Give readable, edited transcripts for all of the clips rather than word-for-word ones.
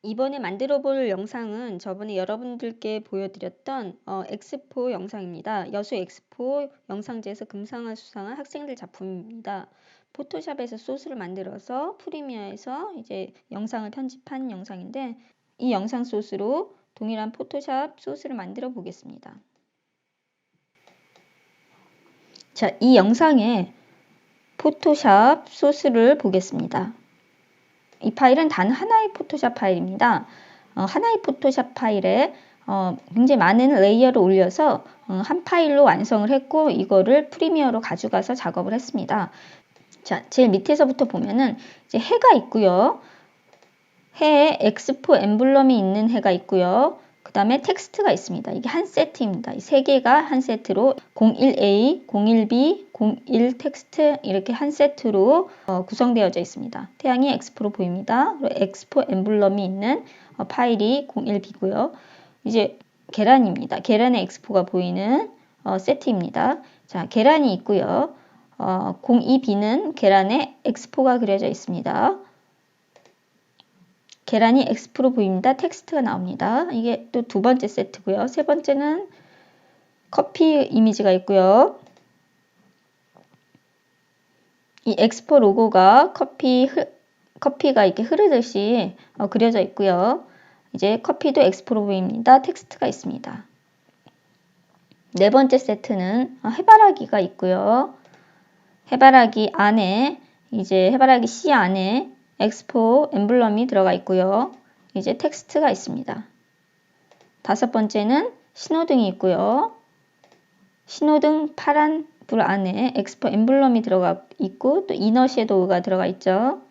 이번에 만들어 볼 영상은 저번에 여러분들께 보여드렸던 엑스포 영상입니다. 여수 엑스포 영상제에서 금상을 수상한 학생들 작품입니다. 포토샵에서 소스를 만들어서 프리미어에서 이제 영상을 편집한 영상인데, 이 영상 소스로 동일한 포토샵 소스를 만들어 보겠습니다. 자, 이 영상에 포토샵 소스를 보겠습니다. 이 파일은 단 하나의 포토샵 파일입니다. 하나의 포토샵 파일에 굉장히 많은 레이어를 올려서 한 파일로 완성을 했고, 이거를 프리미어로 가져가서 작업을 했습니다. 자, 제일 밑에서부터 보면은 이제 해가 있고요. 해에 엑스포 엠블럼이 있는 해가 있고요. 그 다음에 텍스트가 있습니다. 이게 한 세트입니다. 이 세 개가 한 세트로 01A, 01B, 01 텍스트 이렇게 한 세트로 구성되어져 있습니다. 태양이 엑스포로 보입니다. 그리고 엑스포 엠블럼이 있는 파일이 01B고요. 이제 계란입니다. 계란의 엑스포가 보이는 세트입니다. 자, 계란이 있고요. 02B는 계란의 엑스포가 그려져 있습니다. 계란이 엑스포로 보입니다. 텍스트가 나옵니다. 이게 또 두 번째 세트고요. 세 번째는 커피 이미지가 있고요. 이 엑스포 로고가 커피가 이렇게 흐르듯이 그려져 있고요. 이제 커피도 엑스포로 보입니다. 텍스트가 있습니다. 네 번째 세트는 해바라기가 있고요. 해바라기 안에 이제 해바라기 씨 안에 엑스포 엠블럼이 들어가 있고요. 이제 텍스트가 있습니다. 다섯 번째는 신호등이 있고요. 신호등 파란 불 안에 엑스포 엠블럼이 들어가 있고, 또 이너 섀도우가 들어가 있죠.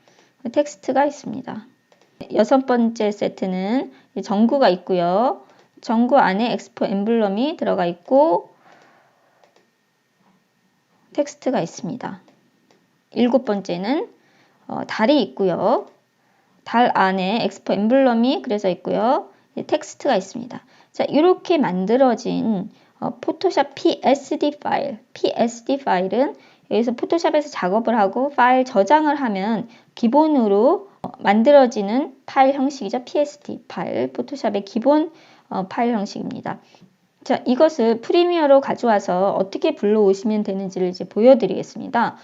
텍스트가 있습니다. 여섯 번째 세트는 전구가 있고요. 전구 안에 엑스포 엠블럼이 들어가 있고 텍스트가 있습니다. 일곱 번째는 달이 있고요. 달 안에 엑스포 엠블럼이 그려져 있고요. 텍스트가 있습니다. 자, 이렇게 만들어진 포토샵 PSD 파일. PSD 파일은 여기서 포토샵에서 작업을 하고 파일 저장을 하면 기본으로 만들어지는 파일 형식이죠. PSD 파일. 포토샵의 기본 파일 형식입니다. 자, 이것을 프리미어로 가져와서 어떻게 불러오시면 되는지를 이제 보여드리겠습니다.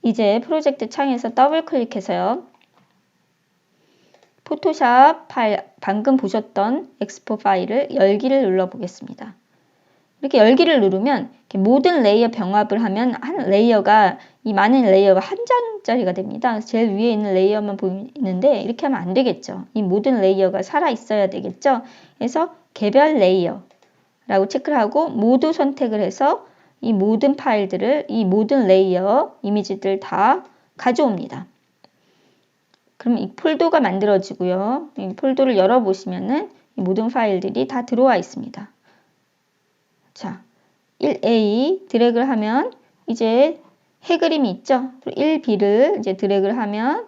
이제 프로젝트 창에서 더블 클릭해서요. 포토샵 파일, 방금 보셨던 엑스포 파일을 열기를 눌러 보겠습니다. 이렇게 열기를 누르면 이렇게 모든 레이어 병합을 하면 한 레이어가, 이 많은 레이어가 한 장짜리가 됩니다. 그래서 제일 위에 있는 레이어만 보이는데 이렇게 하면 안 되겠죠. 이 모든 레이어가 살아 있어야 되겠죠. 그래서 개별 레이어라고 체크를 하고 모두 선택을 해서 이 모든 파일들을, 이 모든 레이어 이미지들 다 가져옵니다. 그럼 이 폴더가 만들어지고요. 이 폴더를 열어보시면은 이 모든 파일들이 다 들어와 있습니다. 자, 1A 드래그를 하면 이제 해 그림이 있죠. 1B를 이제 드래그를 하면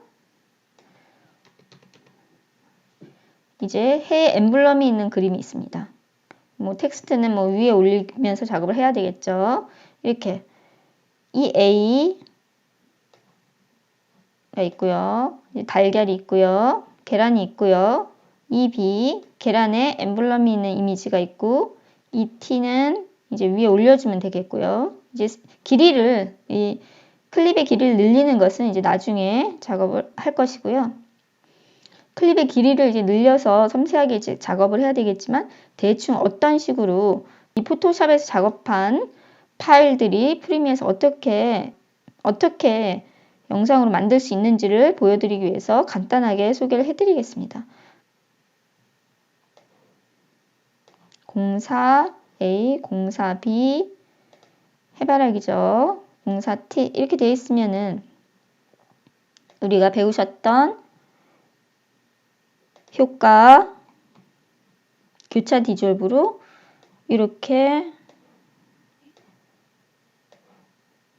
이제 해 엠블럼이 있는 그림이 있습니다. 뭐 텍스트는 뭐 위에 올리면서 작업을 해야 되겠죠. 이렇게 2A가 있고요. 달걀이 있고요. 계란이 있고요. 2B 계란에 엠블럼이 있는 이미지가 있고, 2T는 이제 위에 올려주면 되겠고요. 이제 길이를, 이 클립의 길이를 늘리는 것은 이제 나중에 작업을 할 것이고요. 클립의 길이를 이제 늘려서 섬세하게 이제 작업을 해야 되겠지만, 대충 어떤 식으로 이 포토샵에서 작업한 파일들이 프리미어에서 어떻게 영상으로 만들 수 있는지를 보여드리기 위해서 간단하게 소개를 해드리겠습니다. 04A, 04B, 해바라기죠. 04T 이렇게 되어 있으면은 우리가 배우셨던 효과, 교차 디졸브로 이렇게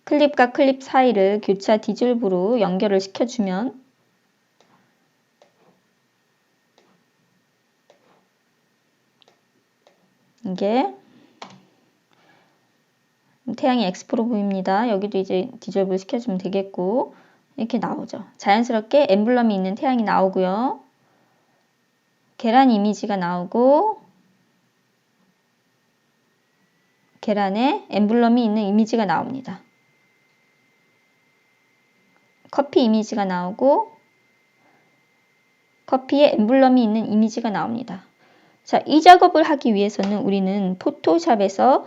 클립과 클립 사이를 교차 디졸브로 연결을 시켜주면 이게 태양이 엑스포로 보입니다. 여기도 이제 디졸브 시켜주면 되겠고, 이렇게 나오죠. 자연스럽게 엠블럼이 있는 태양이 나오고요. 계란 이미지가 나오고 계란에 엠블럼이 있는 이미지가 나옵니다. 커피 이미지가 나오고 커피에 엠블럼이 있는 이미지가 나옵니다. 자, 이 작업을 하기 위해서는 우리는 포토샵에서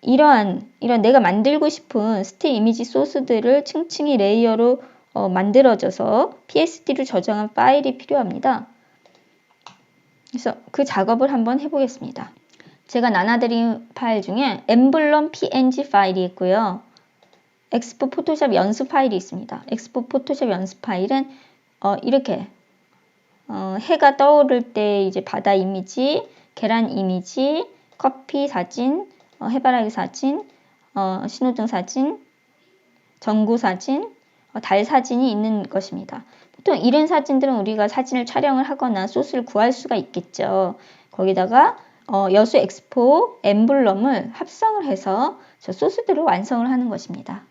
이런 내가 만들고 싶은 스틸 이미지 소스들을 층층이 레이어로 만들어져서 PSD로 저장한 파일이 필요합니다. 그래서 그 작업을 한번 해보겠습니다. 제가 나눠드린 파일 중에 엠블럼 png 파일이 있고요. 엑스포 포토샵 연습 파일이 있습니다. 엑스포 포토샵 연습 파일은 이렇게 해가 떠오를 때 이제 바다 이미지, 계란 이미지, 커피 사진, 해바라기 사진, 신호등 사진, 전구 사진, 달 사진이 있는 것입니다. 보통 이런 사진들은 우리가 사진을 촬영을 하거나 소스를 구할 수가 있겠죠. 거기다가 여수 엑스포 엠블럼을 합성을 해서 저 소스들을 완성을 하는 것입니다.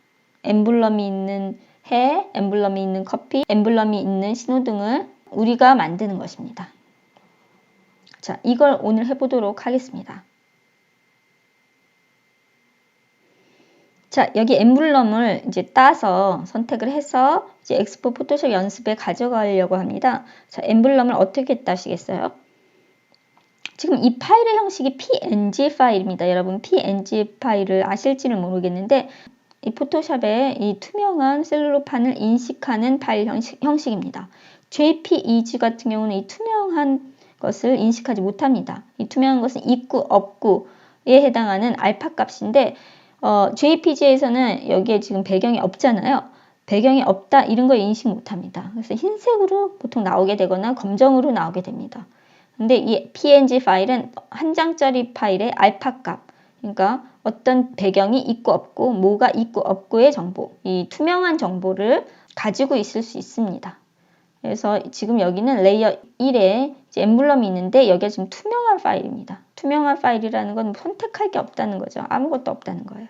엠블럼이 있는 해, 엠블럼이 있는 커피, 엠블럼이 있는 신호등을 우리가 만드는 것입니다. 자, 이걸 오늘 해보도록 하겠습니다. 자, 여기 엠블럼을 이제 따서 선택을 해서 이제 엑스포 포토샵 연습에 가져가려고 합니다. 자, 엠블럼을 어떻게 따시겠어요? 지금 이 파일의 형식이 png 파일입니다. 여러분 png 파일을 아실지는 모르겠는데 이 포토샵의 이 투명한 셀룰로판을 인식하는 파일 형식입니다. JPEG 같은 경우는 이 투명한 것을 인식하지 못합니다. 이 투명한 것은 있고 없고에 해당하는 알파 값인데 JPG에서는 여기에 지금 배경이 없잖아요. 배경이 없다 이런 거 인식 못합니다. 그래서 흰색으로 보통 나오게 되거나 검정으로 나오게 됩니다. 근데 이 PNG 파일은 한 장짜리 파일의 알파 값, 그러니까 어떤 배경이 있고 없고 뭐가 있고 없고의 정보, 이 투명한 정보를 가지고 있을 수 있습니다. 그래서 지금 여기는 레이어 1에 엠블럼이 있는데 여기가 지금 투명한 파일입니다. 투명한 파일이라는 건 선택할 게 없다는 거죠. 아무것도 없다는 거예요.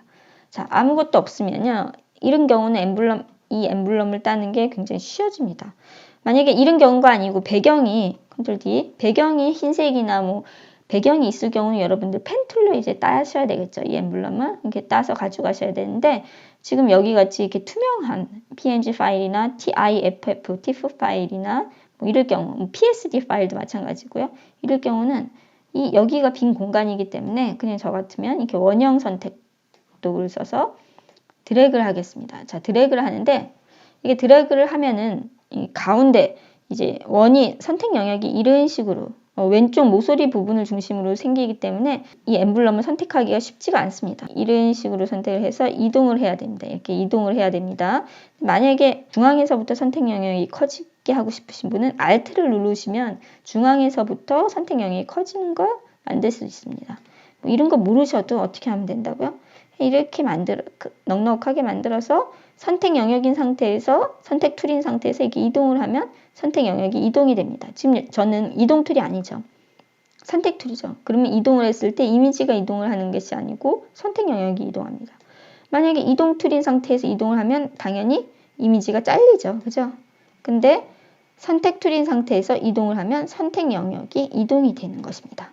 자, 아무것도 없으면요. 이런 경우는 이 엠블럼을 따는 게 굉장히 쉬워집니다. 만약에 이런 경우가 아니고 배경이 컨트롤 D, 배경이 흰색이나 뭐 배경이 있을 경우는 여러분들 펜 툴로 이제 따셔야 되겠죠. 이 엠블럼을 이렇게 따서 가져가셔야 되는데 지금 여기 같이 이렇게 투명한 PNG 파일이나 TIFF 파일이나 뭐 이럴 경우 PSD 파일도 마찬가지고요. 이럴 경우는 이 여기가 빈 공간이기 때문에 그냥 저 같으면 이렇게 원형 선택도를 써서 드래그를 하겠습니다. 자, 드래그를 하는데 이게 드래그를 하면은 이 가운데 이제 원이 선택 영역이 이런 식으로 왼쪽 모서리 부분을 중심으로 생기기 때문에 이 엠블럼을 선택하기가 쉽지가 않습니다. 이런 식으로 선택을 해서 이동을 해야 됩니다. 이렇게 이동을 해야 됩니다. 만약에 중앙에서부터 선택 영역이 커지게 하고 싶으신 분은 Alt를 누르시면 중앙에서부터 선택 영역이 커지는 걸 만들 수 있습니다. 뭐 이런 거 모르셔도 어떻게 하면 된다고요? 이렇게 넉넉하게 만들어서 선택 영역인 상태에서 선택 툴인 상태에서 이렇게 이동을 하면 선택 영역이 이동이 됩니다. 지금 저는 이동 툴이 아니죠. 선택 툴이죠. 그러면 이동을 했을 때 이미지가 이동을 하는 것이 아니고 선택 영역이 이동합니다. 만약에 이동 툴인 상태에서 이동을 하면 당연히 이미지가 잘리죠. 그죠? 근데 선택 툴인 상태에서 이동을 하면 선택 영역이 이동이 되는 것입니다.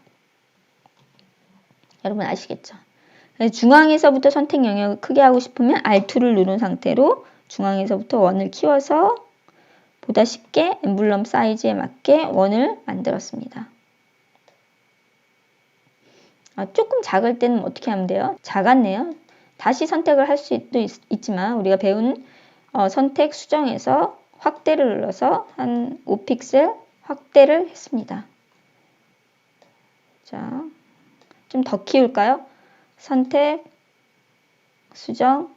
여러분 아시겠죠? 중앙에서부터 선택 영역을 크게 하고 싶으면 Alt2를 누른 상태로 중앙에서부터 원을 키워서 보다 쉽게 엠블럼 사이즈에 맞게 원을 만들었습니다. 조금 작을 때는 어떻게 하면 돼요? 작았네요. 다시 선택을 할 수도 있지만 우리가 배운 선택 수정에서 확대를 눌러서 한 5픽셀 확대를 했습니다. 자, 좀 더 키울까요? 선택, 수정,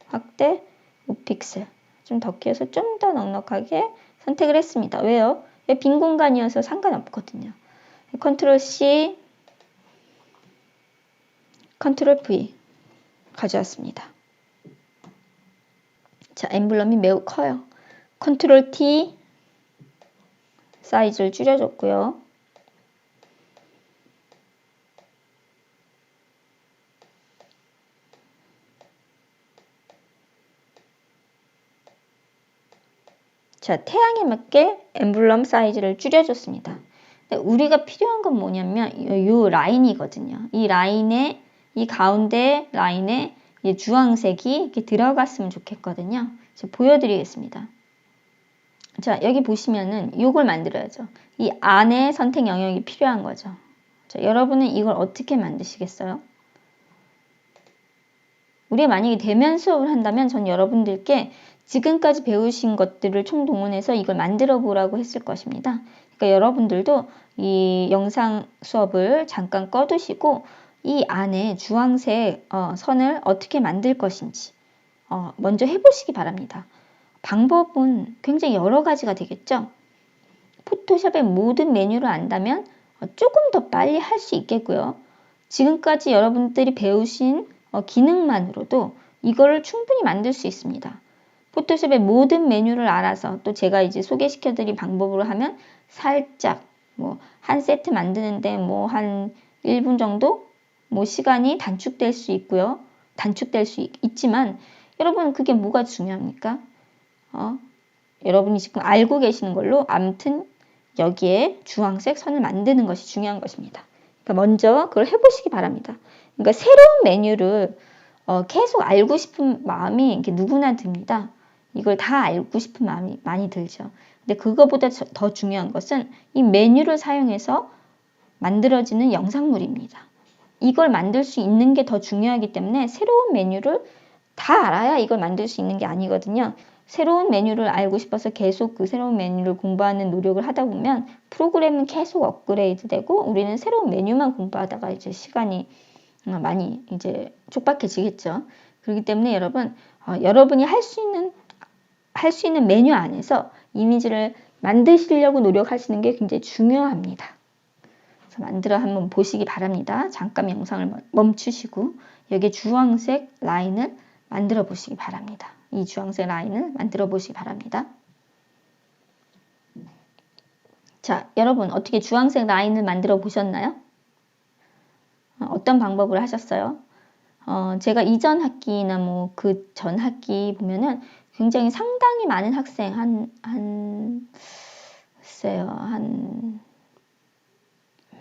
확대, 5픽셀. 좀 더 키워서 좀 더 넉넉하게 선택을 했습니다. 왜요? 빈 공간이어서 상관없거든요. 컨트롤 C, 컨트롤 V 가져왔습니다. 자, 엠블럼이 매우 커요. 컨트롤 T 사이즈를 줄여줬고요. 자, 태양에 맞게 엠블럼 사이즈를 줄여줬습니다. 근데 우리가 필요한 건 뭐냐면 요 라인이거든요. 이 라인에, 이 가운데 라인에 이 주황색이 이렇게 들어갔으면 좋겠거든요. 제가 보여드리겠습니다. 자, 여기 보시면은 요걸 만들어야죠. 이 안에 선택 영역이 필요한 거죠. 자, 여러분은 이걸 어떻게 만드시겠어요? 우리가 만약에 대면 수업을 한다면 전 여러분들께 지금까지 배우신 것들을 총동원해서 이걸 만들어 보라고 했을 것입니다. 그러니까 여러분들도 이 영상 수업을 잠깐 꺼두시고 이 안에 주황색 선을 어떻게 만들 것인지 먼저 해보시기 바랍니다. 방법은 굉장히 여러 가지가 되겠죠. 포토샵의 모든 메뉴를 안다면 조금 더 빨리 할 수 있겠고요. 지금까지 여러분들이 배우신 기능만으로도 이거를 충분히 만들 수 있습니다. 포토샵의 모든 메뉴를 알아서 또 제가 이제 소개시켜 드린 방법으로 하면 살짝 뭐 한 세트 만드는데 뭐 한 1분 정도 뭐 시간이 단축될 수 있고요. 단축될 수 있지만 여러분 그게 뭐가 중요합니까? 여러분이 지금 알고 계시는 걸로 아무튼 여기에 주황색 선을 만드는 것이 중요한 것입니다. 그러니까 먼저 그걸 해보시기 바랍니다. 그러니까 새로운 메뉴를 계속 알고 싶은 마음이 이렇게 누구나 듭니다. 이걸 다 알고 싶은 마음이 많이 들죠. 근데 그거보다 더 중요한 것은 이 메뉴를 사용해서 만들어지는 영상물입니다. 이걸 만들 수 있는 게 더 중요하기 때문에 새로운 메뉴를 다 알아야 이걸 만들 수 있는 게 아니거든요. 새로운 메뉴를 알고 싶어서 계속 그 새로운 메뉴를 공부하는 노력을 하다 보면 프로그램은 계속 업그레이드 되고 우리는 새로운 메뉴만 공부하다가 이제 시간이 많이 이제 촉박해지겠죠. 그렇기 때문에 여러분, 여러분이 할 수 있는 메뉴 안에서 이미지를 만드시려고 노력하시는 게 굉장히 중요합니다. 그래서 만들어 한번 보시기 바랍니다. 잠깐 영상을 멈추시고 여기 주황색 라인을 만들어 보시기 바랍니다. 이 주황색 라인을 만들어 보시기 바랍니다. 자, 여러분 어떻게 주황색 라인을 만들어 보셨나요? 어떤 방법을 하셨어요? 제가 이전 학기나 뭐 그 전 학기 보면은 굉장히 상당히 많은 학생 글쎄요, 한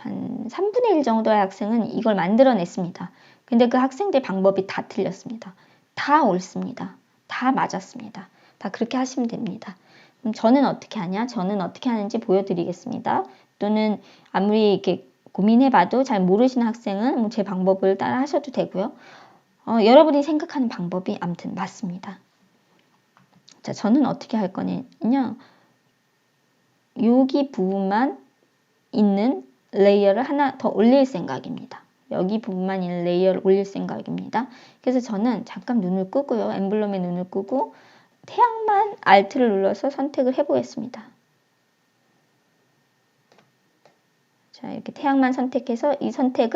3분의 1 정도의 학생은 이걸 만들어냈습니다. 근데 그 학생들 방법이 다 틀렸습니다. 다 옳습니다. 다 맞았습니다. 다 그렇게 하시면 됩니다. 그럼 저는 어떻게 하냐? 저는 어떻게 하는지 보여드리겠습니다. 또는 아무리 이렇게 고민해봐도 잘 모르시는 학생은 뭐 제 방법을 따라 하셔도 되고요. 여러분이 생각하는 방법이 아무튼 맞습니다. 자, 저는 어떻게 할 거냐면요. 여기 부분만 있는 레이어를 하나 더 올릴 생각입니다. 여기 부분만 있는 레이어를 올릴 생각입니다. 그래서 저는 잠깐 눈을 끄고요. 엠블럼에 눈을 끄고 태양만 Alt를 눌러서 선택을 해보겠습니다. 자, 이렇게 태양만 선택해서 이 선택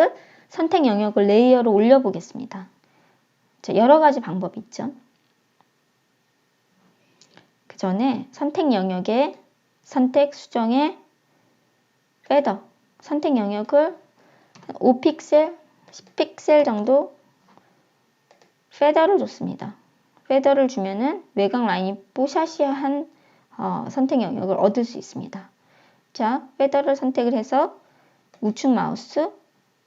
영역을 레이어로 올려보겠습니다. 자, 여러 가지 방법이 있죠. 그 전에 선택 영역에 선택 수정에 페더 선택 영역을 5픽셀, 10픽셀 정도 페더를 줬습니다. 페더를 주면은 외곽 라인이 뽀샤시한 선택 영역을 얻을 수 있습니다. 자, 페더를 선택을 해서 우측 마우스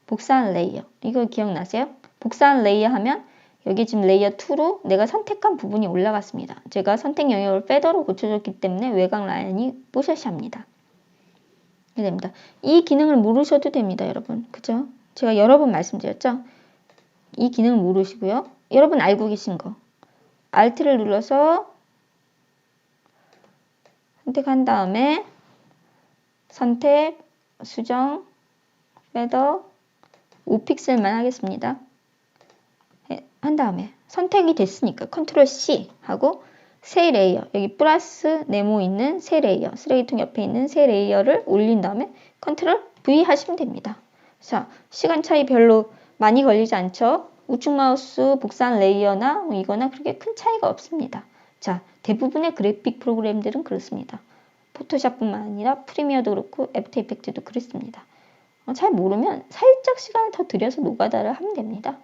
복사한 레이어. 이거 기억나세요? 복사한 레이어 하면 여기 지금 레이어 2로 내가 선택한 부분이 올라갔습니다. 제가 선택 영역을 페더로 고쳐줬기 때문에 외곽 라인이 뽀샤시합니다. 이렇게 됩니다. 이 기능을 모르셔도 됩니다, 여러분. 그죠? 제가 여러 번 말씀드렸죠? 이 기능을 모르시고요. 여러분 알고 계신 거. Alt를 눌러서 선택한 다음에 선택, 수정, 페더 5픽셀만 하겠습니다. 네, 한 다음에 선택이 됐으니까 컨트롤 C 하고 새 레이어, 여기 플러스 네모 있는 새 레이어, 쓰레기통 옆에 있는 새 레이어를 올린 다음에 컨트롤 V 하시면 됩니다. 자, 시간 차이 별로 많이 걸리지 않죠? 우측 마우스 복사한 레이어나 이거나 그렇게 큰 차이가 없습니다. 자, 대부분의 그래픽 프로그램들은 그렇습니다. 포토샵뿐만 아니라 프리미어도 그렇고 애프터 이펙트도 그렇습니다. 잘 모르면 살짝 시간을 더 들여서 노가다를 하면 됩니다.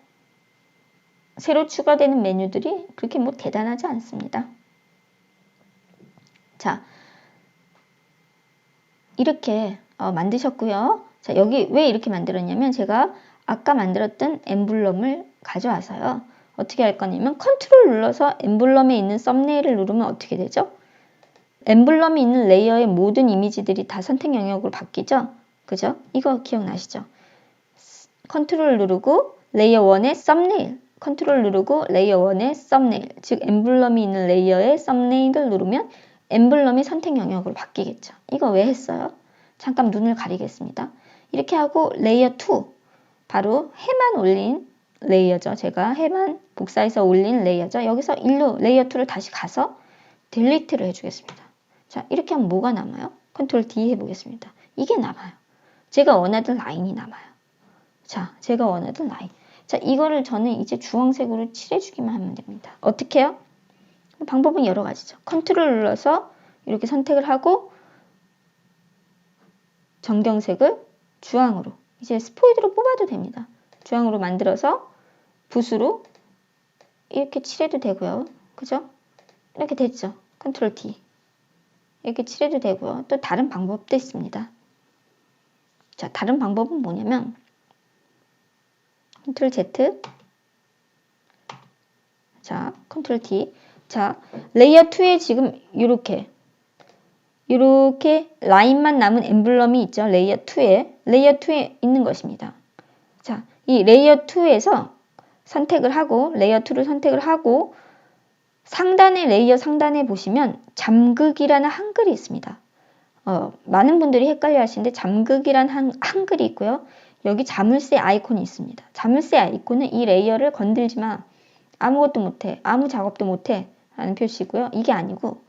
새로 추가되는 메뉴들이 그렇게 뭐 대단하지 않습니다. 자, 이렇게 만드셨고요. 자, 여기 왜 이렇게 만들었냐면 제가 아까 만들었던 엠블럼을 가져와서요. 어떻게 할 거냐면 컨트롤 눌러서 엠블럼에 있는 썸네일을 누르면 어떻게 되죠? 엠블럼이 있는 레이어의 모든 이미지들이 다 선택 영역으로 바뀌죠? 그죠? 이거 기억나시죠? 컨트롤 누르고 레이어 1의 썸네일, 컨트롤 누르고 레이어 1의 썸네일, 즉 엠블럼이 있는 레이어의 썸네일을 누르면 엠블럼이 선택 영역으로 바뀌겠죠. 이거 왜 했어요? 잠깐 눈을 가리겠습니다. 이렇게 하고 레이어 2, 바로 해만 올린 레이어죠. 제가 해만 복사해서 올린 레이어죠. 여기서 일로 레이어 2를 다시 가서 딜리트를 해주겠습니다. 자, 이렇게 하면 뭐가 남아요? 컨트롤 D 해보겠습니다. 이게 남아요. 제가 원하던 라인이 남아요. 자, 제가 원하던 라인. 자, 이거를 저는 이제 주황색으로 칠해주기만 하면 됩니다. 어떻게 해요? 방법은 여러 가지죠. 컨트롤 눌러서 이렇게 선택을 하고 정경색을 주황으로, 이제 스포이드로 뽑아도 됩니다. 주황으로 만들어서 붓으로 이렇게 칠해도 되고요. 그죠? 이렇게 됐죠. 컨트롤 D. 이렇게 칠해도 되고요. 또 다른 방법도 있습니다. 자, 다른 방법은 뭐냐면 컨트롤 Z, 자, 컨트롤 D. 자, 레이어 2에 지금 이렇게 라인만 남은 엠블럼이 있죠. 레이어 2에 있는 것입니다. 자, 이 레이어 2에서 선택을 하고 레이어 2를 선택을 하고 상단의 레이어 상단에 보시면 잠극이라는 한글이 있습니다. 많은 분들이 헷갈려 하시는데 잠극이라는 한글이 있고요. 여기 자물쇠 아이콘이 있습니다. 자물쇠 아이콘은 이 레이어를 건들지 마. 아무것도 못해. 아무 작업도 못해. 라는 표시고요. 이게 아니고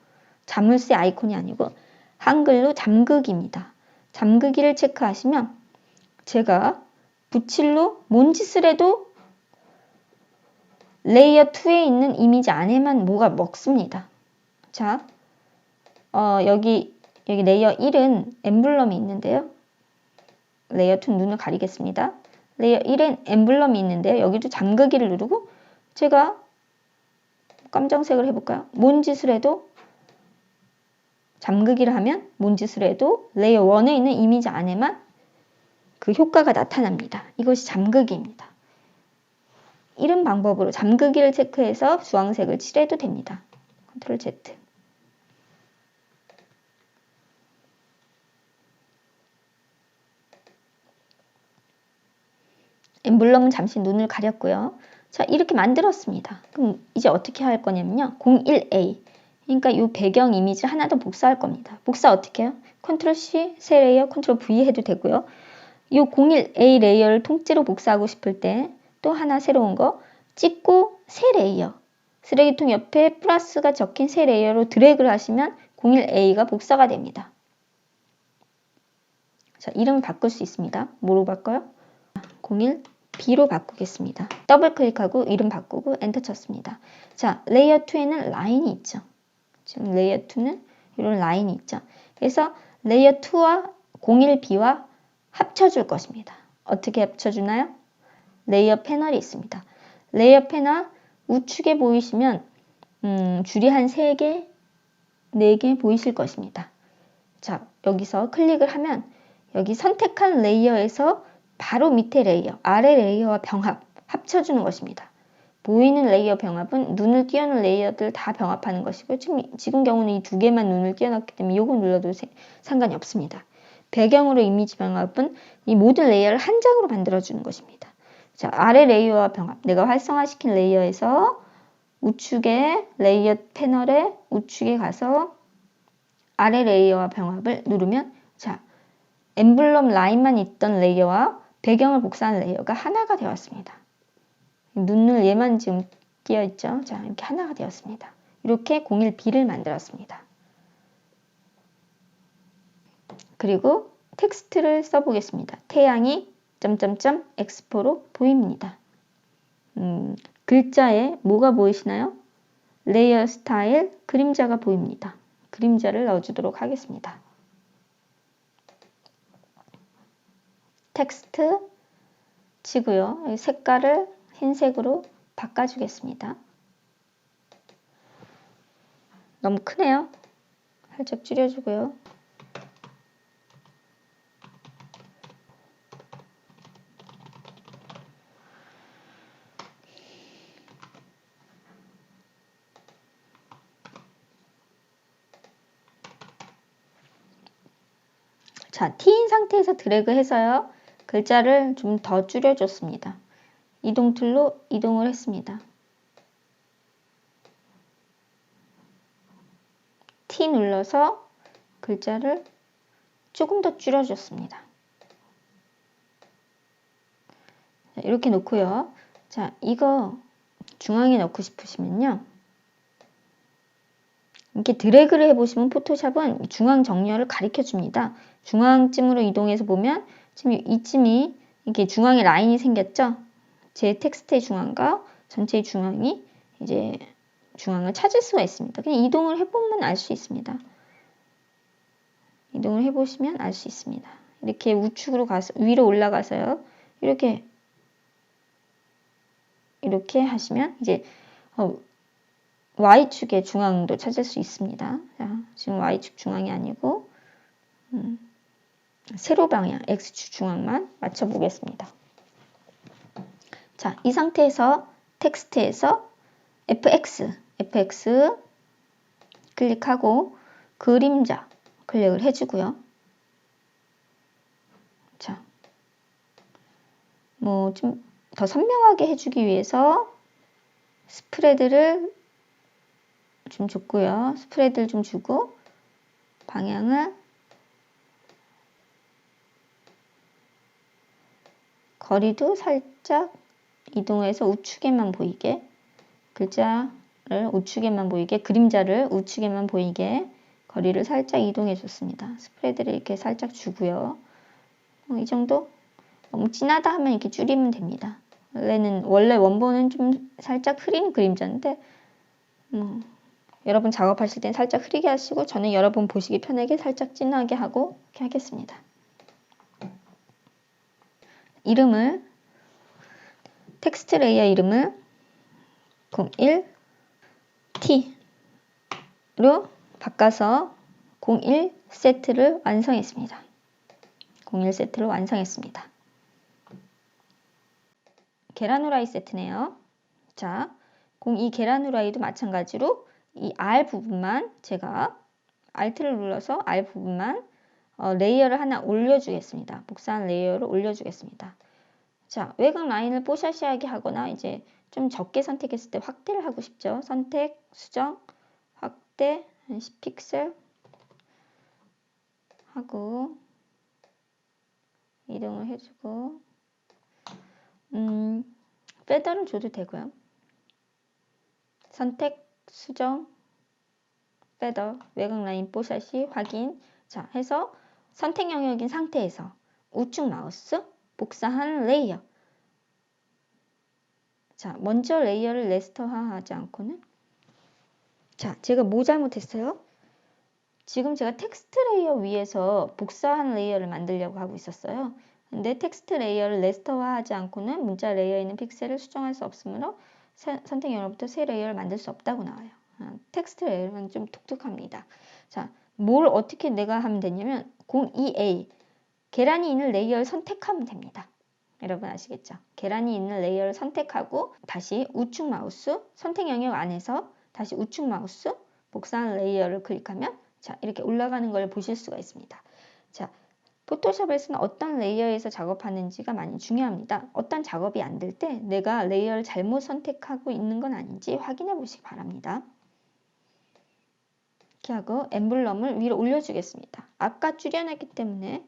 자물쇠 아이콘이 아니고 한글로 잠극입니다. 잠극이를 체크하시면 제가 붓질로 뭔 짓을 해도 레이어 2에 있는 이미지 안에만 뭐가 먹습니다. 자, 여기 레이어 1은 엠블럼이 있는데요. 레이어 2 눈을 가리겠습니다. 레이어 1엔 엠블럼이 있는데요. 여기도 잠그기를 누르고 제가 깜정색을 해볼까요? 뭔 짓을 해도 잠그기를 하면 뭔 짓을 해도 레이어 1에 있는 이미지 안에만 그 효과가 나타납니다. 이것이 잠그기입니다. 이런 방법으로 잠그기를 체크해서 주황색을 칠해도 됩니다. 컨트롤 Z. 엠블럼은 잠시 눈을 가렸고요. 자, 이렇게 만들었습니다. 그럼 이제 어떻게 할 거냐면요. 01A. 그러니까 이 배경 이미지 하나 더 복사할 겁니다. 복사 어떻게 해요? 컨트롤 C, 새 레이어, 컨트롤 V 해도 되고요. 이 01A 레이어를 통째로 복사하고 싶을 때 또 하나 새로운 거 찍고 새 레이어. 쓰레기통 옆에 플러스가 적힌 새 레이어로 드래그를 하시면 01A가 복사가 됩니다. 자, 이름을 바꿀 수 있습니다. 뭐로 바꿔요? 01B로 바꾸겠습니다. 더블 클릭하고 이름 바꾸고 엔터 쳤습니다. 자, 레이어 2에는 라인이 있죠. 지금 레이어 2는 이런 라인이 있죠. 그래서 레이어 2와 01B와 합쳐줄 것입니다. 어떻게 합쳐주나요? 레이어 패널이 있습니다. 레이어 패널 우측에 보이시면 줄이 한 3개, 4개 보이실 것입니다. 자, 여기서 클릭을 하면 여기 선택한 레이어에서 바로 밑에 레이어, 아래 레이어와 병합, 합쳐주는 것입니다. 보이는 레이어 병합은 눈을 띄워놓은 레이어들 다 병합하는 것이고 지금 경우는 이 2개만 눈을 띄워놨기 때문에 이거 눌러도 상관이 없습니다. 배경으로 이미지 병합은 이 모든 레이어를 한 장으로 만들어주는 것입니다. 자, 아래 레이어와 병합, 내가 활성화시킨 레이어에서 우측에 레이어 패널의 우측에 가서 아래 레이어와 병합을 누르면 자, 엠블럼 라인만 있던 레이어와 배경을 복사한 레이어가 하나가 되었습니다. 눈을 얘만 지금 띄어 있죠. 자, 이렇게 하나가 되었습니다. 이렇게 01B를 만들었습니다. 그리고 텍스트를 써보겠습니다. 태양이 점점점 엑스포로 보입니다. 글자에 뭐가 보이시나요? 레이어 스타일 그림자가 보입니다. 그림자를 넣어주도록 하겠습니다. 텍스트 치고요. 색깔을 흰색으로 바꿔주겠습니다. 너무 크네요. 살짝 줄여주고요. 자, T인 상태에서 드래그해서요. 글자를 좀 더 줄여줬습니다. 이동 툴로 이동을 했습니다. T 눌러서 글자를 조금 더 줄여줬습니다. 자, 이렇게 놓고요. 자, 이거 중앙에 넣고 싶으시면요. 이렇게 드래그를 해보시면 포토샵은 중앙 정렬을 가리켜 줍니다. 중앙쯤으로 이동해서 보면 지금 이쯤이 이렇게 중앙에 라인이 생겼죠? 제 텍스트의 중앙과 전체의 중앙이 이제 중앙을 찾을 수가 있습니다. 그냥 이동을 해보면 알 수 있습니다. 이동을 해보시면 알 수 있습니다. 이렇게 우측으로 가서 위로 올라가서요. 이렇게 하시면 이제 Y축의 중앙도 찾을 수 있습니다. 자, 지금 Y축 중앙이 아니고 세로 방향 X축 중앙만 맞춰 보겠습니다. 자, 이 상태에서 텍스트에서 FX 클릭하고 그림자 클릭을 해주고요. 자, 뭐 좀 더 선명하게 해주기 위해서 스프레드를 좀 줬고요. 스프레드를 좀 주고 방향을 거리도 살짝 이동해서 우측에만 보이게 글자를 우측에만 보이게 그림자를 우측에만 보이게 거리를 살짝 이동해 줬습니다. 스프레드를 이렇게 살짝 주고요. 이 정도? 너무 진하다 하면 이렇게 줄이면 됩니다. 원래 원본은 좀 살짝 흐린 그림자인데 여러분 작업하실 땐 살짝 흐리게 하시고 저는 여러분 보시기 편하게 살짝 진하게 하고 이렇게 하겠습니다. 이름을 텍스트 레이어 이름을 01T로 바꿔서 01 세트를 완성했습니다. 01 세트를 완성했습니다. 계란 후라이 세트네요. 자, 02 계란 후라이도 마찬가지로 이 R 부분만 제가 Alt를 눌러서 R 부분만 레이어를 하나 올려주겠습니다. 복사한 레이어를 올려주겠습니다. 자, 외곽 라인을 뽀샤시하게 하거나 이제 좀 적게 선택했을 때 확대를 하고 싶죠. 선택, 수정, 확대, 10픽셀 하고 이동을 해주고 패더를 줘도 되고요. 선택, 수정, 패더, 외곽 라인 뽀샤시 확인. 자, 해서 선택 영역인 상태에서 우측 마우스 복사한 레이어. 자, 먼저 레이어를 레스터화하지 않고는 자, 제가 뭐 잘못했어요? 지금 제가 텍스트 레이어 위에서 복사한 레이어를 만들려고 하고 있었어요. 근데 텍스트 레이어를 레스터화하지 않고는 문자 레이어에 있는 픽셀을 수정할 수 없으므로 선택 영역부터 새 레이어를 만들 수 없다고 나와요. 텍스트 레이어는 좀 독특합니다. 자, 뭘 어떻게 내가 하면 되냐면 02A 계란이 있는 레이어를 선택하면 됩니다. 여러분 아시겠죠? 계란이 있는 레이어를 선택하고 다시 우측 마우스 선택 영역 안에서 다시 우측 마우스 복사한 레이어를 클릭하면 자, 이렇게 올라가는 걸 보실 수가 있습니다. 자, 포토샵에서는 어떤 레이어에서 작업하는지가 많이 중요합니다. 어떤 작업이 안 될 때 내가 레이어를 잘못 선택하고 있는 건 아닌지 확인해 보시기 바랍니다. 이렇게 하고 엠블럼을 위로 올려주겠습니다. 아까 줄여놨기 때문에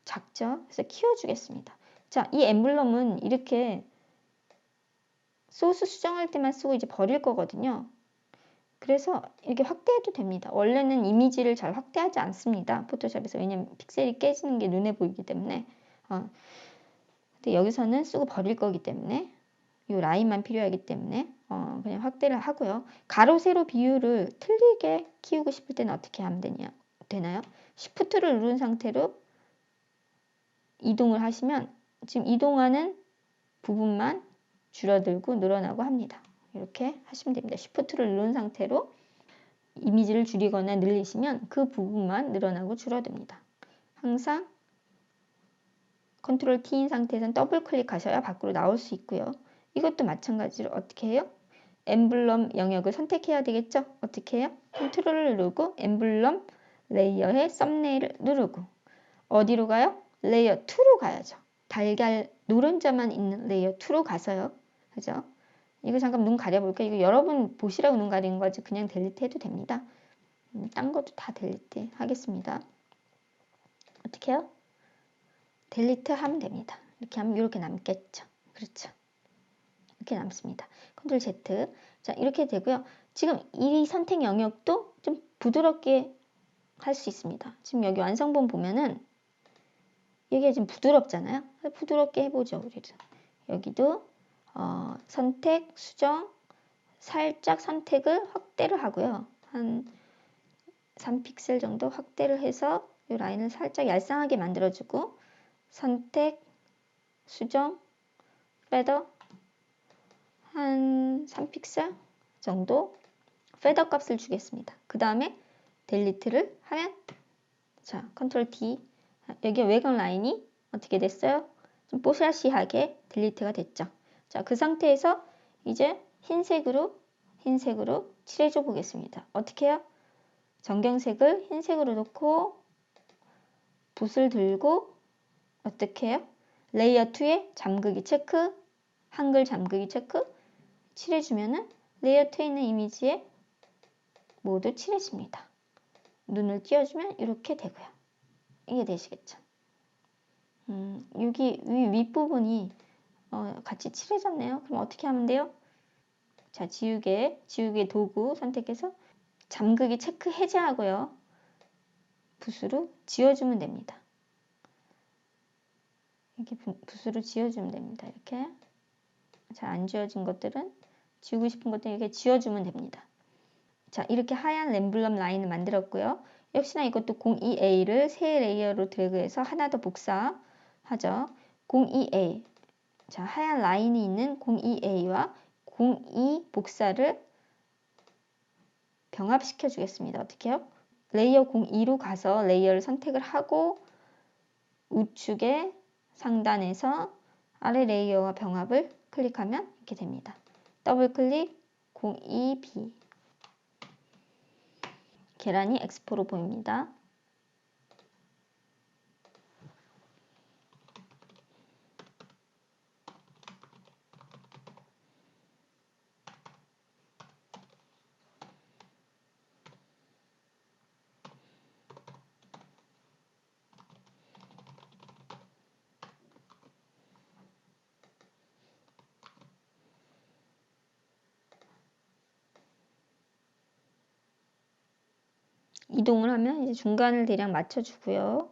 작죠? 그래서 키워주겠습니다. 자, 이 엠블럼은 이렇게 소스 수정할 때만 쓰고 이제 버릴 거거든요. 그래서 이렇게 확대해도 됩니다. 원래는 이미지를 잘 확대하지 않습니다. 포토샵에서. 왜냐면 픽셀이 깨지는 게 눈에 보이기 때문에. 근데 여기서는 쓰고 버릴 거기 때문에 이 라인만 필요하기 때문에 그냥 확대를 하고요. 가로 세로 비율을 틀리게 키우고 싶을 때는 어떻게 하면 되나요? Shift를 누른 상태로 이동을 하시면 지금 이동하는 부분만 줄어들고 늘어나고 합니다. 이렇게 하시면 됩니다. Shift를 누른 상태로 이미지를 줄이거나 늘리시면 그 부분만 늘어나고 줄어듭니다. 항상 컨트롤 T인 상태에서는 더블 클릭하셔야 밖으로 나올 수 있고요. 이것도 마찬가지로 어떻게 해요? 엠블럼 영역을 선택해야 되겠죠? 어떻게 해요? 컨트롤을 누르고 엠블럼 레이어의 썸네일을 누르고 어디로 가요? 레이어 2로 가야죠. 달걀 노른자만 있는 레이어 2로 가서요. 그죠? 이거 잠깐 눈 가려볼게요. 이거 여러분 보시라고 눈 가리는 거지. 그냥 델리트 해도 됩니다. 딴 것도 다 델리트 하겠습니다. 어떻게 해요? 델리트 하면 됩니다. 이렇게 하면 이렇게 남겠죠. 그렇죠. 이렇게 남습니다. 컨트롤 Z. 자, 이렇게 되고요. 지금 이 선택 영역도 좀 부드럽게 할 수 있습니다. 지금 여기 완성본 보면은 이게 지금 부드럽잖아요. 부드럽게 해보죠. 우리도. 여기도 선택, 수정, 살짝 선택을 확대를 하고요. 한 3픽셀 정도 확대를 해서 이 라인을 살짝 얄쌍하게 만들어주고 선택, 수정, 패더 한 3픽셀 정도 패더 값을 주겠습니다. 그 다음에 델리트를 하면 자 컨트롤 D 여기 외곽 라인이 어떻게 됐어요? 좀 뽀샤시하게 델리트가 됐죠. 자, 그 상태에서 이제 흰색으로 칠해줘 보겠습니다. 어떻게 해요? 정경색을 흰색으로 놓고 붓을 들고 어떻게 해요? 레이어 2에 잠그기 체크, 한글 잠그기 체크 칠해주면은 레이어 2에 있는 이미지에 모두 칠해집니다. 눈을 띄워주면 이렇게 되고요. 이게 되시겠죠? 여기 윗부분이 같이 칠해졌네요. 그럼 어떻게 하면 돼요? 자, 지우개 도구 선택해서 잠그기 체크 해제하고요. 붓으로 지워주면 됩니다. 이렇게 붓으로 지워주면 됩니다. 이렇게. 자, 안 지워진 것들은 지우고 싶은 것들 이렇게 지워주면 됩니다. 자, 이렇게 하얀 엠블럼 라인을 만들었고요. 역시나 이것도 02A를 새 레이어로 드래그해서 하나 더 복사하죠. 02A. 자, 하얀 라인이 있는 02A와 02 복사를 병합시켜 주겠습니다. 어떻게 해요? 레이어 02로 가서 레이어를 선택을 하고 우측에 상단에서 아래 레이어와 병합을 클릭하면 이렇게 됩니다. 더블 클릭 02B 계란이 엑스포로 보입니다. 이동을 하면 이제 중간을 대략 맞춰주고요.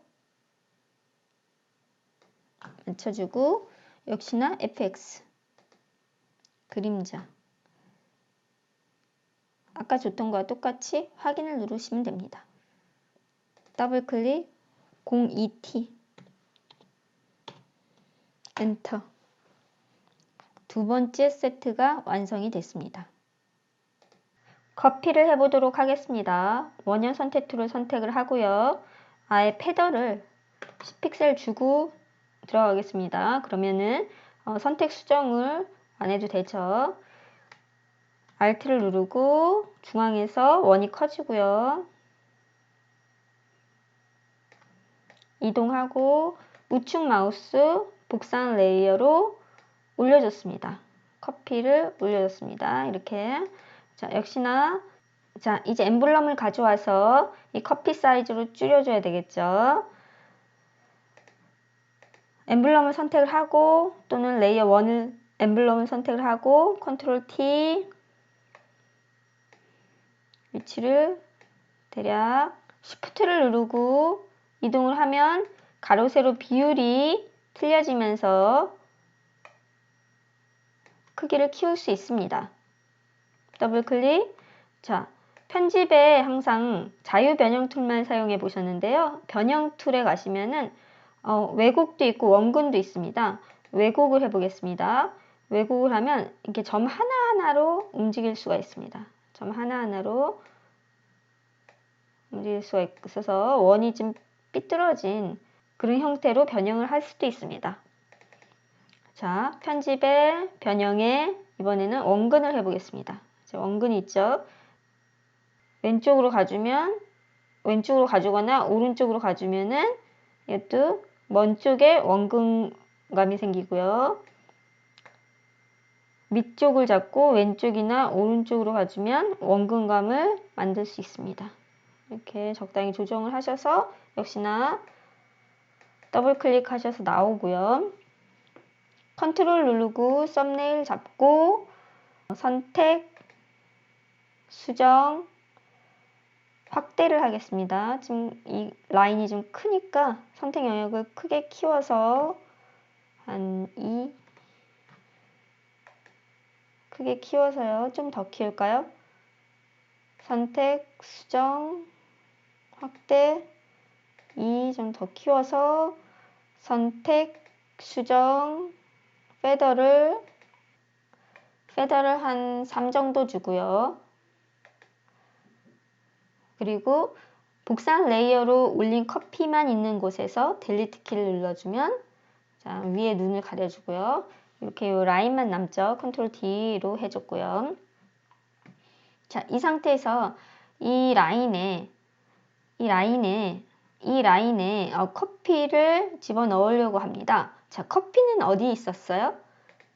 맞춰주고 역시나 FX 그림자 아까 줬던 거와 똑같이 확인을 누르시면 됩니다. 더블 클릭 02T 엔터 두 번째 세트가 완성이 됐습니다. 커피를 해보도록 하겠습니다. 원형 선택 툴을 선택을 하고요. 아예 패더를 10픽셀 주고 들어가겠습니다. 그러면은 선택 수정을 안 해도 되죠. Alt를 누르고 중앙에서 원이 커지고요. 이동하고 우측 마우스 복사한 레이어로 올려줬습니다. 커피를 올려줬습니다. 이렇게 자 역시나 자 이제 엠블럼을 가져와서 이 커피 사이즈로 줄여줘야 되겠죠. 엠블럼을 선택을 하고 또는 레이어 1을 엠블럼을 선택을 하고 컨트롤 T 위치를 대략 Shift를 누르고 이동을 하면 가로 세로 비율이 틀려지면서 크기를 키울 수 있습니다. 더블 클릭. 자, 편집에 항상 자유 변형 툴만 사용해 보셨는데요. 변형 툴에 가시면은 왜곡도 있고 원근도 있습니다. 왜곡을 해 보겠습니다. 왜곡을 하면 이렇게 점 하나하나로 움직일 수가 있습니다. 점 하나하나로 움직일 수가 있어서 원이 좀 삐뚤어진 그런 형태로 변형을 할 수도 있습니다. 자, 편집에 변형에 이번에는 원근을 해보겠습니다. 원근이 있죠. 왼쪽으로 가주거나 오른쪽으로 가주면은 이것도 먼 쪽에 원근감이 생기고요. 밑쪽을 잡고 왼쪽이나 오른쪽으로 가주면 원근감을 만들 수 있습니다. 이렇게 적당히 조정을 하셔서 역시나 더블 클릭하셔서 나오고요. 컨트롤 누르고 썸네일 잡고 선택, 수정, 확대를 하겠습니다. 지금 이 라인이 좀 크니까 선택 영역을 크게 키워서 한 2, 크게 키워서요. 좀 더 키울까요? 선택, 수정, 확대, 2 좀 더 키워서 선택, 수정, 페더를 한 3 정도 주고요. 그리고 복사한 레이어로 올린 커피만 있는 곳에서 델리트 키를 눌러주면 자, 위에 눈을 가려주고요. 이렇게 요 라인만 남죠. 컨트롤 D로 해줬고요. 자, 이 상태에서 이 라인에 커피를 집어넣으려고 합니다. 자, 커피는 어디에 있었어요?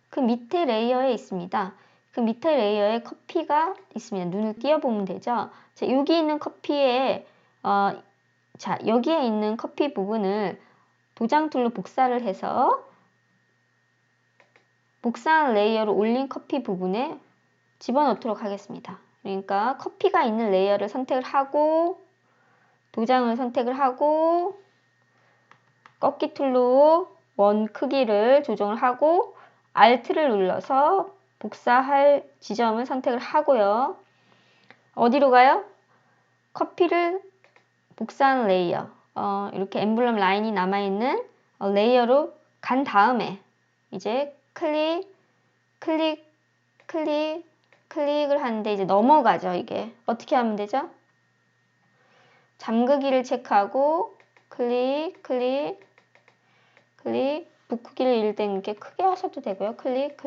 그 밑에 레이어에 있습니다. 그 밑에 레이어에 커피가 있습니다. 눈을 띄어보면 되죠. 자, 여기 있는 커피에 자, 여기에 있는 커피 부분을 도장 툴로 복사를 해서 복사한 레이어로 올린 커피 부분에 집어넣도록 하겠습니다. 그러니까 커피가 있는 레이어를 선택을 하고 도장을 선택을 하고 꺾기 툴로 원 크기를 조정을 하고 Alt를 눌러서 복사할 지점을 선택을 하고요. 어디로 가요? 커피를 복사한 레이어 이렇게 엠블럼 라인이 남아있는 레이어로 간 다음에 이제 클릭을 하는데 이제 넘어가죠. 이게 어떻게 하면 되죠? 잠그기를 체크하고 클릭 붓기를 이럴 땐 이렇게 크게 하셔도 되고요. 클릭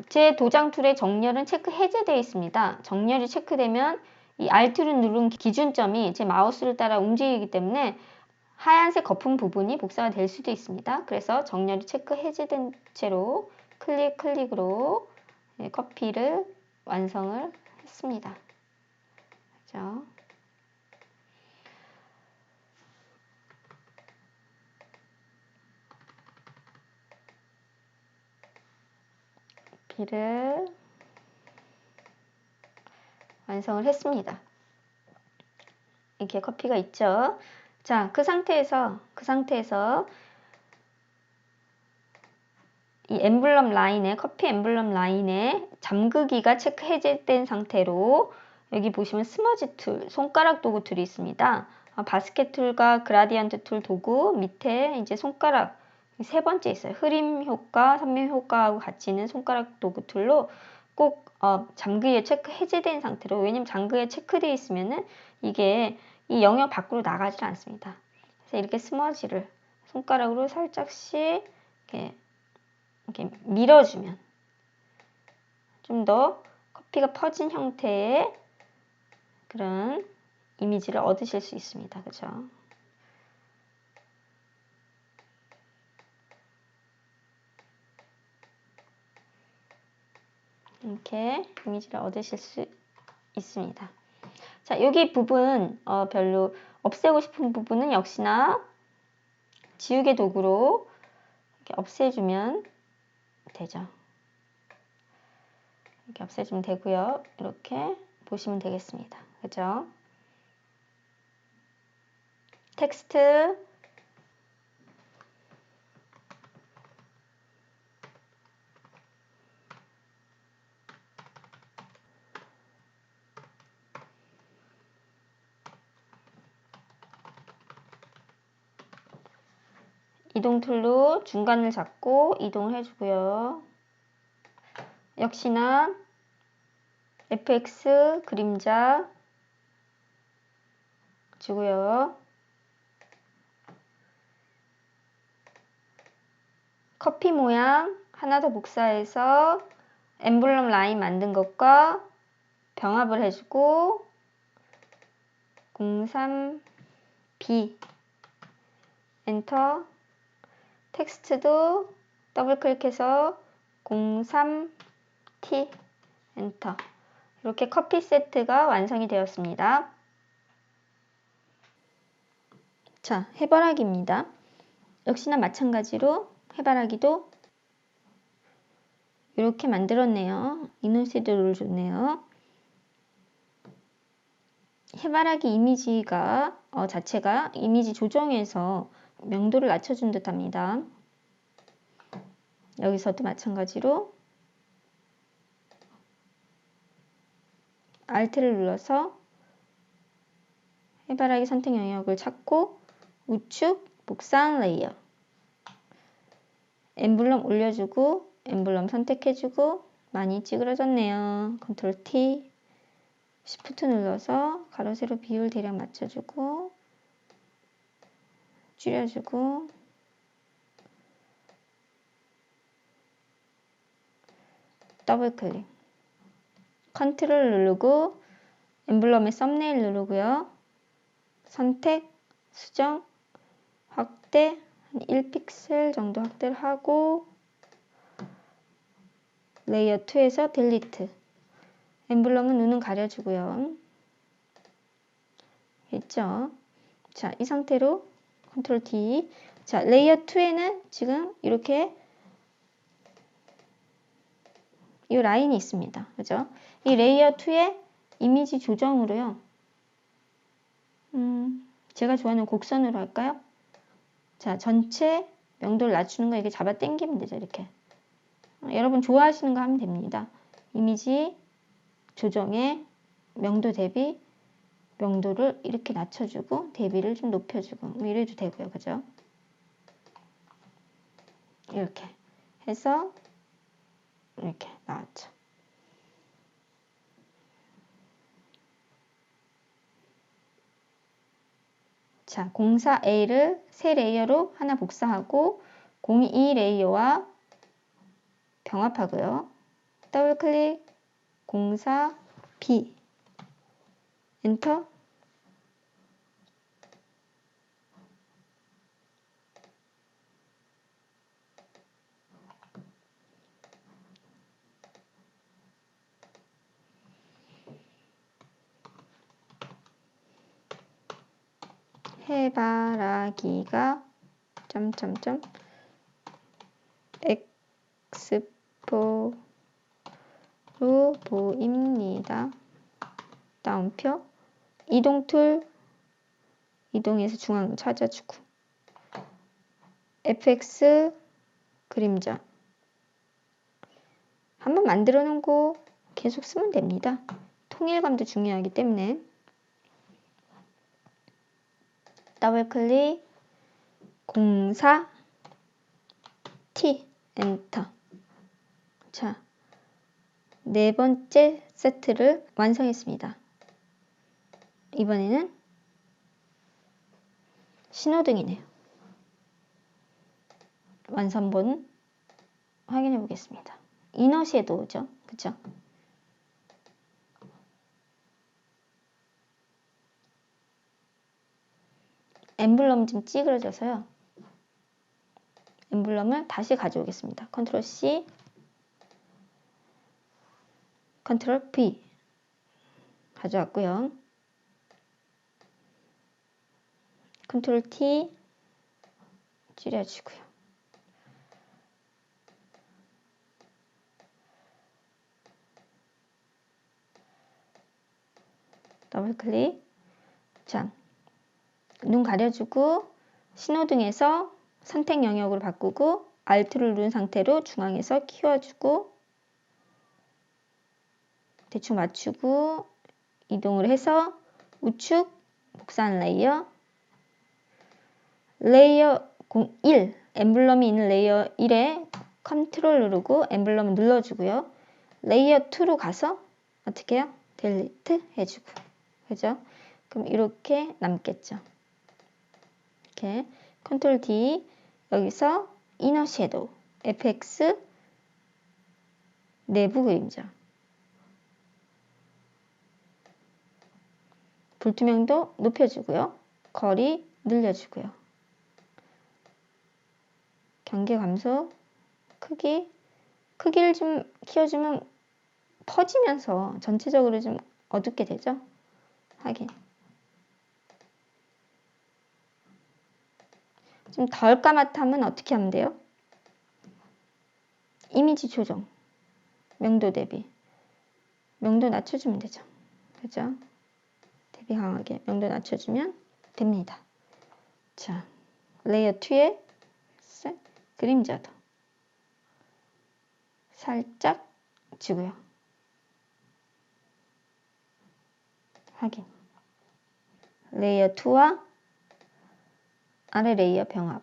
제 도장 툴의 정렬은 체크 해제되어 있습니다. 정렬이 체크되면 이 Alt를 누른 기준점이 제 마우스를 따라 움직이기 때문에 하얀색 거품 부분이 복사가 될 수도 있습니다. 그래서 정렬이 체크 해제된 채로 클릭으로 커피를 완성을 했습니다. 그죠? 커피를 완성을 했습니다. 이렇게 커피가 있죠. 자, 그 상태에서 이 엠블럼 라인에 커피 엠블럼 라인에 잠그기가 체크 해제된 상태로 여기 보시면 스머지 툴, 손가락 도구 툴이 있습니다. 바스켓 툴과 그라디언트 툴 도구 밑에 이제 손가락 세 번째 있어요. 흐림 효과, 선명 효과하고 같이 있는 손가락 도구 툴로 꼭 잠그기에 체크 해제된 상태로 왜냐면 잠그기에 체크되어 있으면은 이게 이 영역 밖으로 나가질 않습니다. 그래서 이렇게 스머지를 손가락으로 살짝씩 이렇게 밀어주면 좀 더 커피가 퍼진 형태의 그런 이미지를 얻으실 수 있습니다. 그죠? 이렇게 이미지를 얻으실 수 있습니다. 자, 여기 부분 별로 없애고 싶은 부분은 역시나 지우개 도구로 이렇게 없애주면 되죠. 이렇게 없애주면 되고요. 이렇게 보시면 되겠습니다. 그죠? 텍스트 이동 툴로 중간을 잡고 이동을 해주고요. 역시나 FX 그림자 주고요. 커피 모양 하나 더 복사해서 엠블럼 라인 만든 것과 병합을 해주고 03B 엔터. 텍스트도 더블 클릭해서 03T 엔터. 이렇게 커피 세트가 완성이 되었습니다. 자, 해바라기입니다. 역시나 마찬가지로 해바라기도 이렇게 만들었네요. 이너시드를 줬네요. 해바라기 이미지가 자체가 이미지 조정에서 명도를 낮춰준 듯 합니다. 여기서도 마찬가지로 Alt를 눌러서 해바라기 선택 영역을 찾고 우측 복사한 레이어, 엠블럼 올려주고 엠블럼 선택해주고 많이 찌그러졌네요. 컨트롤 T, Shift 눌러서 가로 세로 비율 대략 맞춰주고 줄여주고 더블 클릭, 컨트롤 누르고 엠블럼의 썸네일 누르고요. 선택, 수정, 확대, 한 1픽셀 정도 확대를 하고 레이어 2에서 딜리트, 엠블럼은 눈은 가려주고요. 됐죠? 자, 이 상태로 컨트롤 D. 자, 레이어 2에는 지금 이렇게 이 라인이 있습니다. 그죠? 이 레이어 2의 이미지 조정으로요. 제가 좋아하는 곡선으로 할까요? 자, 전체 명도를 낮추는 거 이렇게 잡아 당기면 되죠. 이렇게. 여러분 좋아하시는 거 하면 됩니다. 이미지 조정에 명도 대비 명도를 이렇게 낮춰주고 대비를 좀 높여주고 뭐 이래도 되고요. 그죠? 이렇게 해서 이렇게 나왔죠. 자, 04A를 세 레이어로 하나 복사하고 02 레이어와 병합하고요. 더블 클릭 04B 엔터. 해바라기가 점점점 엑스포로 보입니다. 다운표 이동 툴 이동해서 중앙을 찾아주고 FX 그림자 한번 만들어 놓은 거 계속 쓰면 됩니다. 통일감도 중요하기 때문에 더블 클릭 04 T 엔터. 자, 네 번째 세트를 완성했습니다. 이번에는 신호등이네요. 완성본 확인해 보겠습니다. 이너 섀도우죠. 그쵸? 엠블럼 좀 찌그러져서요. 엠블럼을 다시 가져오겠습니다. 컨트롤 C, 컨트롤 V 가져왔고요. 컨트롤 T 줄여주고요. 더블 클릭. 자, 눈 가려주고 신호등에서 선택 영역으로 바꾸고 Alt를 누른 상태로 중앙에서 키워주고 대충 맞추고 이동을 해서 우측 복사한 레이어 01 엠블럼이 있는 레이어 1에 컨트롤 누르고 엠블럼을 눌러주고요. 레이어 2로 가서 어떻게 해요? 딜리트 해주고 그죠? 그럼 이렇게 남겠죠. 이렇게 컨트롤 D 여기서 이너 섀도우 FX 내부 그림자. 불투명도 높여주고요. 거리 늘려주고요. 경계 감소, 크기를 좀 키워주면 퍼지면서 전체적으로 좀 어둡게 되죠. 확인. 좀 덜 까맣다면 어떻게 하면 돼요? 이미지 조정. 명도 대비. 명도 낮춰주면 되죠. 그죠? 대비 강하게 명도 낮춰주면 됩니다. 자, 레이어 2에 그림자도 살짝 주고요. 확인. 레이어 2와 아래 레이어 병합.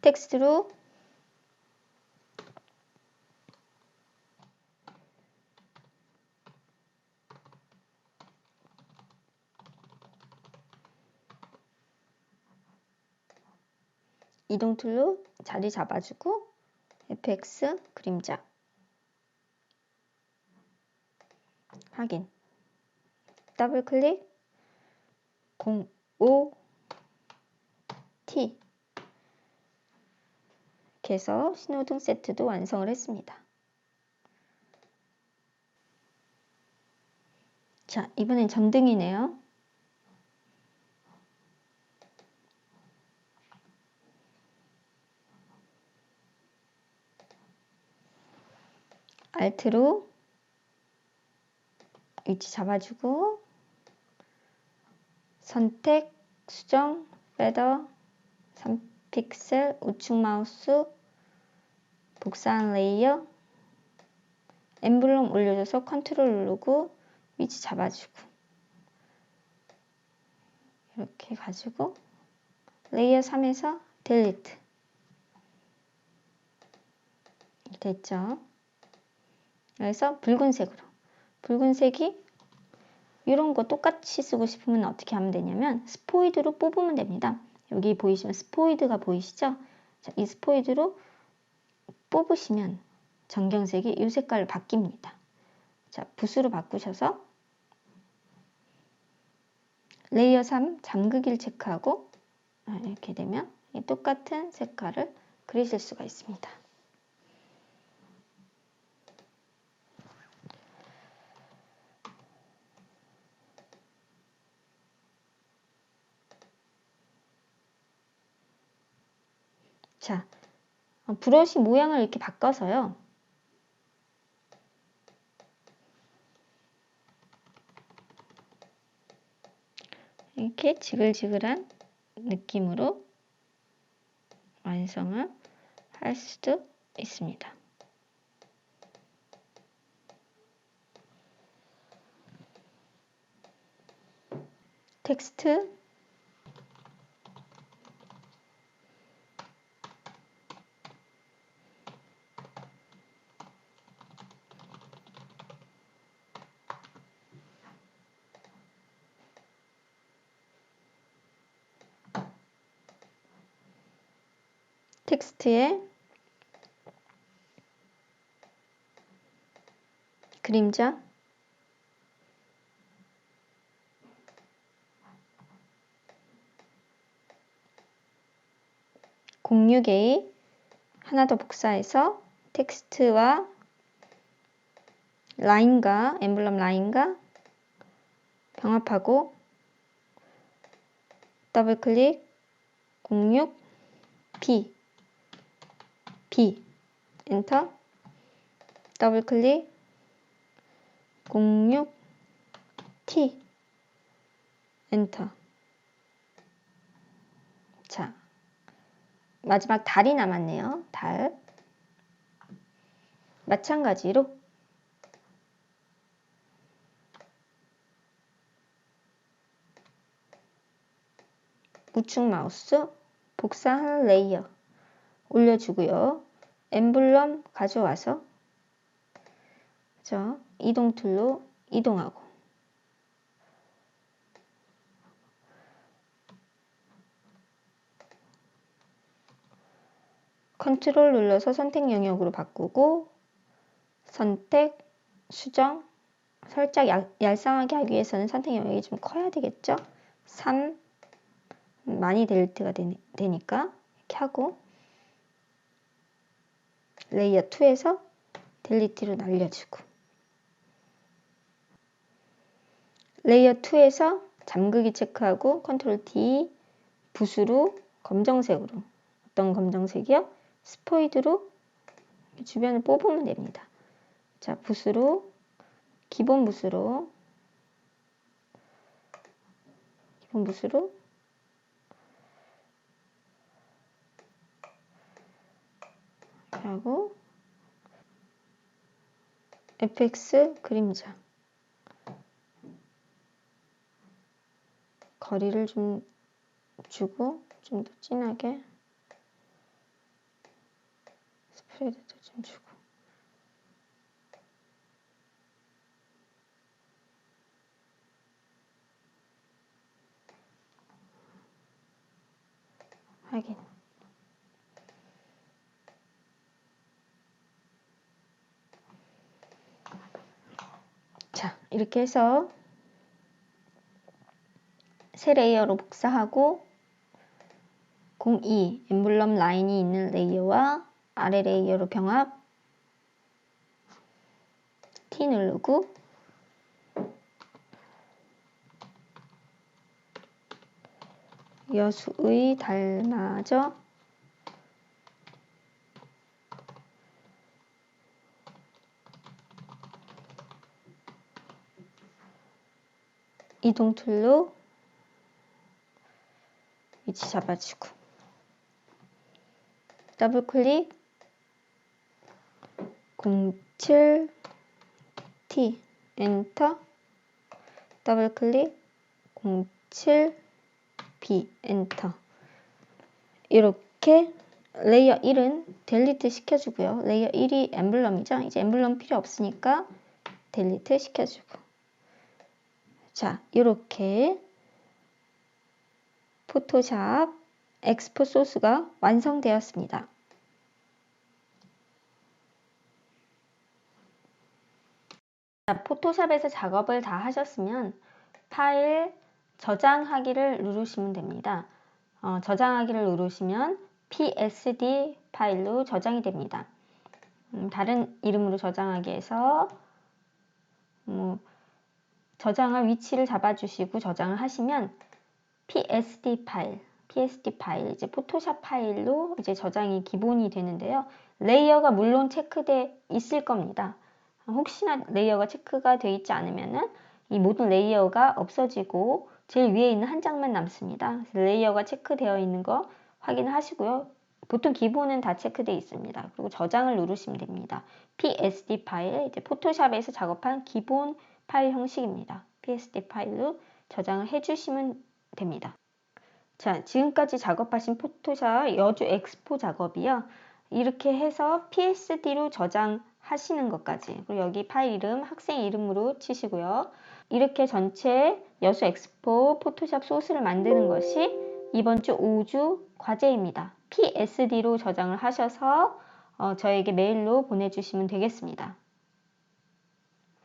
텍스트로 이동 툴로 자리 잡아주고 FX 그림자 확인. 더블 클릭 05T 이렇게 해서 신호등 세트도 완성을 했습니다. 자, 이번엔 전등이네요. 알트로 위치 잡아주고 선택, 수정, 패더, 3픽셀, 우측 마우스, 복사한 레이어, 엠블럼 올려줘서 컨트롤 누르고 위치 잡아주고 이렇게 가지고 레이어 3에서 딜리트 됐죠? 그래서 붉은색으로 붉은색이 이런 거 똑같이 쓰고 싶으면 어떻게 하면 되냐면 스포이드로 뽑으면 됩니다. 여기 보이시면 스포이드가 보이시죠? 자, 이 스포이드로 뽑으시면 전경색이 이 색깔로 바뀝니다. 자, 붓으로 바꾸셔서 레이어 3 잠그기를 체크하고 이렇게 되면 똑같은 색깔을 그리실 수가 있습니다. 자, 브러쉬 모양을 이렇게 바꿔서요. 이렇게 지글지글한 느낌으로 완성을 할 수도 있습니다. 텍스트 텍스트에 그림자 공유게이 하나 더 복사해서 텍스트와 라인과 엠블럼 라인과 병합하고 더블 클릭 06 B 엔터 더블 클릭 06 T 엔터. 자, 마지막 달이 남았네요. 달. 마찬가지로 우측 마우스 복사한 레이어 올려주고요. 엠블럼 가져와서 이동 툴로 이동하고 컨트롤 눌러서 선택 영역으로 바꾸고 선택, 수정, 살짝 얄쌍하게 하기 위해서는 선택 영역이 좀 커야 되겠죠? 3, 많이 델리트가 되니까 이렇게 하고 레이어 2에서 델리트로 날려주고 레이어 2에서 잠그기 체크하고 컨트롤 D 붓으로 검정색으로 어떤 검정색이요? 스포이드로 주변을 뽑으면 됩니다. 자, 붓으로 기본 붓으로 하고 FX 그림자 거리를 좀 주고 좀 더 진하게 스프레드도 좀 주고 확인. 자, 이렇게 해서 새 레이어로 복사하고 02 엠블럼 라인이 있는 레이어와 아래 레이어로 병합 T 누르고 여수의 닮아져 이동 툴로 위치 잡아주고 더블 클릭 07 T 엔터 더블 클릭 07 B 엔터 이렇게 레이어 1은 델리트 시켜주고요. 레이어 1이 엠블럼이죠. 이제 엠블럼 필요 없으니까 델리트 시켜주고 자, 이렇게 포토샵 엑스포 소스가 완성되었습니다. 자, 포토샵에서 작업을 다 하셨으면 파일 저장하기를 누르시면 됩니다. 저장하기를 누르시면 PSD 파일로 저장이 됩니다. 다른 이름으로 저장하기 위해서 저장할 위치를 잡아주시고 저장을 하시면 PSD 파일, 이제 포토샵 파일로 이제 저장이 기본이 되는데요. 레이어가 물론 체크돼 있을 겁니다. 혹시나 레이어가 체크가 되어 있지 않으면은 이 모든 레이어가 없어지고 제일 위에 있는 한 장만 남습니다. 레이어가 체크되어 있는 거 확인을 하시고요. 보통 기본은 다 체크되어 있습니다. 그리고 저장을 누르시면 됩니다. PSD 파일, 이제 포토샵에서 작업한 기본 파일 형식입니다. PSD 파일로 저장을 해주시면 됩니다. 자, 지금까지 작업하신 포토샵 여주 엑스포 작업이요. 이렇게 해서 PSD로 저장하시는 것까지 그리고 여기 파일 이름 학생 이름으로 치시고요. 이렇게 전체 여수 엑스포 포토샵 소스를 만드는 것이 이번 주 5주 과제입니다. PSD로 저장을 하셔서 저에게 메일로 보내주시면 되겠습니다.